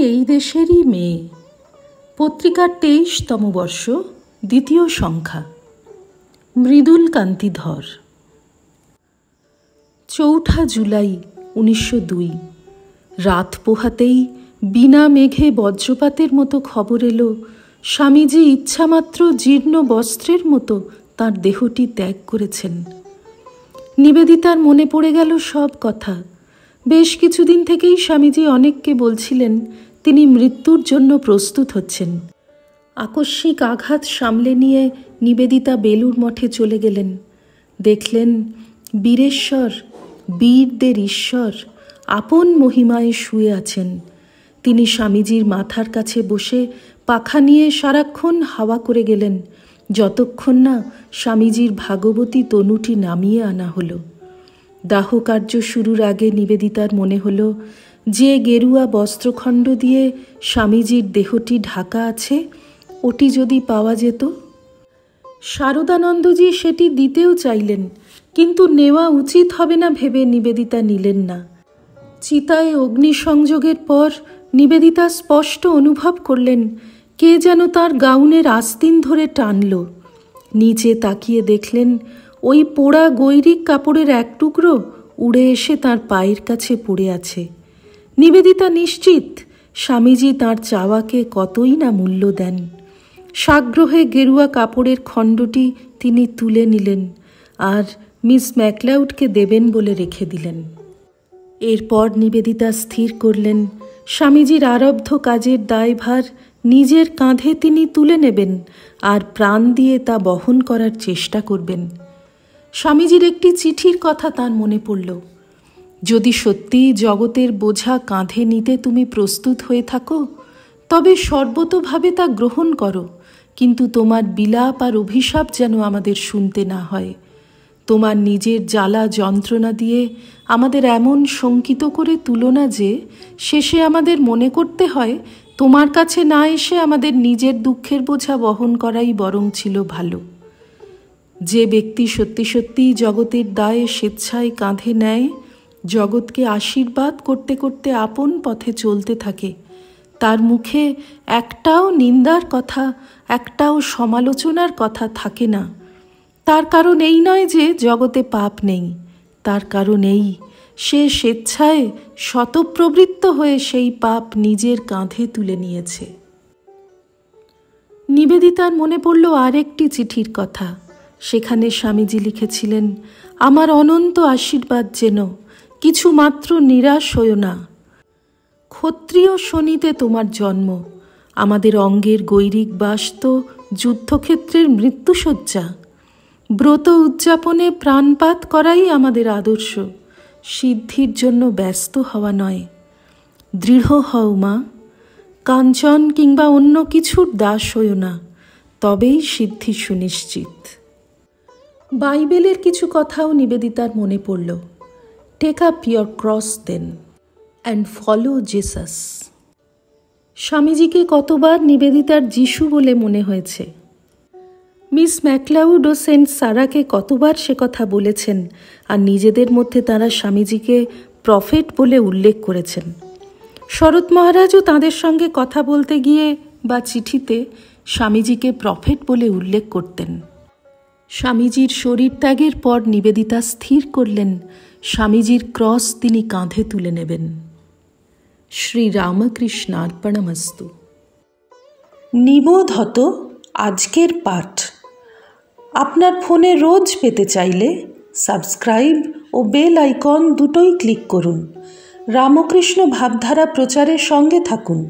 এই দেশেরই মেয়ে। পত্রিকার 23তম বর্ষ, 2য় সংখ্যা। মৃদুল কান্তি ধর। 4 জুলাই 1902। রাত পোহাতেই বিনা মেঘে বজ্রপাতের মতো খবর এলো, স্বামীজি ইচ্ছামাত্র জীর্ণ বস্ত্রের মতো তাঁর দেহটি ত্যাগ করেছেন। নিবেদিতার মনে পড়ে গেল সব কথা। বেশ কিছুদিন থেকেই স্বামীজি অনেককে বলছিলেন তিনি মৃত্যুর জন্য প্রস্তুত হচ্ছেন। আকস্মিক আঘাত সামলে নিয়ে নিবেদিতা বেলুড় মঠে চলে গেলেন। দেখলেন বীরেশ্বর, বীরদের ঈশ্বর, আপন মহিমায় শুয়ে আছেন। তিনি স্বামীজির মাথার কাছে বসে পাখা নিয়ে সারাক্ষণ হাওয়া করে গেলেন, যতক্ষণ না স্বামীজির ভাগবতী তনুটি নামিয়ে আনা হলো। দাহকার্য শুরুর আগে নিবেদিতার মনে হলো যে গেরুয়া বস্ত্রখণ্ড দিয়ে স্বামীজির দেহটি ঢাকা আছে, ওটি যদি পাওয়া যেত। শারদানন্দজি সেটি দিতেও চাইলেন, কিন্তু নেওয়া উচিত হবে না ভেবে নিবেদিতা নিলেন না। চিতায় অগ্নিসংযোগের পর নিবেদিতা স্পষ্ট অনুভব করলেন কে যেন তার গাউনের আস্তিন ধরে টানল। নিচে তাকিয়ে দেখলেন ওই পোড়া গৈরিক কাপড়ের এক টুকরো উড়ে এসে তার পায়ের কাছে পড়ে আছে। নিবেদিতা নিশ্চিত স্বামীজি তাঁর চাওয়াকে কতই না মূল্য দেন। সাগ্রহে গেরুয়া কাপড়ের খণ্ডটি তিনি তুলে নিলেন আর মিস ম্যাকলাউডকে দেবেন বলে রেখে দিলেন। এরপর নিবেদিতা স্থির করলেন স্বামীজির আরব্ধ কাজের দায়ভার নিজের কাঁধে তিনি তুলে নেবেন আর প্রাণ দিয়ে তা বহন করার চেষ্টা করবেন। স্বামীজির একটি চিঠির কথা তার মনে পড়ল। যদি সত্যিই জগতের বোঝা কাঁধে নিতে তুমি প্রস্তুত হয়ে থাকো, তবে সর্বতোভাবে তা গ্রহণ করো, কিন্তু তোমার বিলাপ আর অভিশাপ যেন আমাদের শুনতে না হয়। তোমার নিজের জ্বালা যন্ত্রণা দিয়ে আমাদের এমন শঙ্কিত করে তুলো না যে শেষে আমাদের মনে করতে হয় তোমার কাছে না এসে আমাদের নিজের দুঃখের বোঝা বহন করাই বরং ছিল ভালো। যে ব্যক্তি সত্যি সত্যিই জগতের দায়ে স্বেচ্ছায় কাঁধে নেয়, জগৎকে আশীর্বাদ করতে করতে আপন পথে চলতে থাকে, তার মুখে একটাও নিন্দার কথা, একটাও সমালোচনার কথা থাকে না। তার কারণ এই নয় যে জগতে পাপ নেই, তার কারণ এই সে স্বেচ্ছায় শতপ্রবৃত্ত হয়ে সেই পাপ নিজের কাঁধে তুলে নিয়েছে। নিবেদিতার মনে পড়ল আরেকটি চিঠির কথা। সেখানে স্বামীজি লিখেছিলেন, আমার অনন্ত আশীর্বাদ যেন, কিছু মাত্র নিরাশ হইও না। ক্ষত্রিয় শনিতে তোমার জন্ম, আমাদের অঙ্গের গৈরিক বাস তো যুদ্ধক্ষেত্রের মৃত্যুশয্যা। ব্রত উদযাপনে প্রাণপাত করাই আমাদের আদর্শ, সিদ্ধির জন্য ব্যস্ত হওয়া নয়। দৃঢ় হও মা, কাঞ্চন কিংবা অন্য কিছুর দাস হইও না, তবেই সিদ্ধি সুনিশ্চিত। বাইবেলের কিছু কথাও নিবেদিতার মনে পড়ল। Take up your cross then and follow Jesus. স্বামীজিকে কতবার নিবেদিতার যিশু বলে মনে হয়েছে। মিস ম্যাকলাউড ও সেন্ট সারাকে কতবার সে কথা বলেছেন, আর নিজেদের মধ্যে তাঁরা স্বামীজিকে প্রফেট বলে উল্লেখ করেছেন। শরৎ মহারাজও তাঁদের সঙ্গে কথা বলতে গিয়ে বা চিঠিতে স্বামীজিকে প্রফেট বলে উল্লেখ করতেন। স্বামীজির শরীর ত্যাগের পর নিবেদিতা স্থির করলেন স্বামীজির ক্রস তিনি কাঁধে তুলে নেবেন। শ্রী রামকৃষ্ণার্পণমস্তু। নিবোধত আজকের পাঠ আপনার ফোনে রোজ পেতে চাইলে সাবস্ক্রাইব ও বেল আইকন দুটোই ক্লিক করুন। রামকৃষ্ণ ভাবধারা প্রচারের সঙ্গে থাকুন।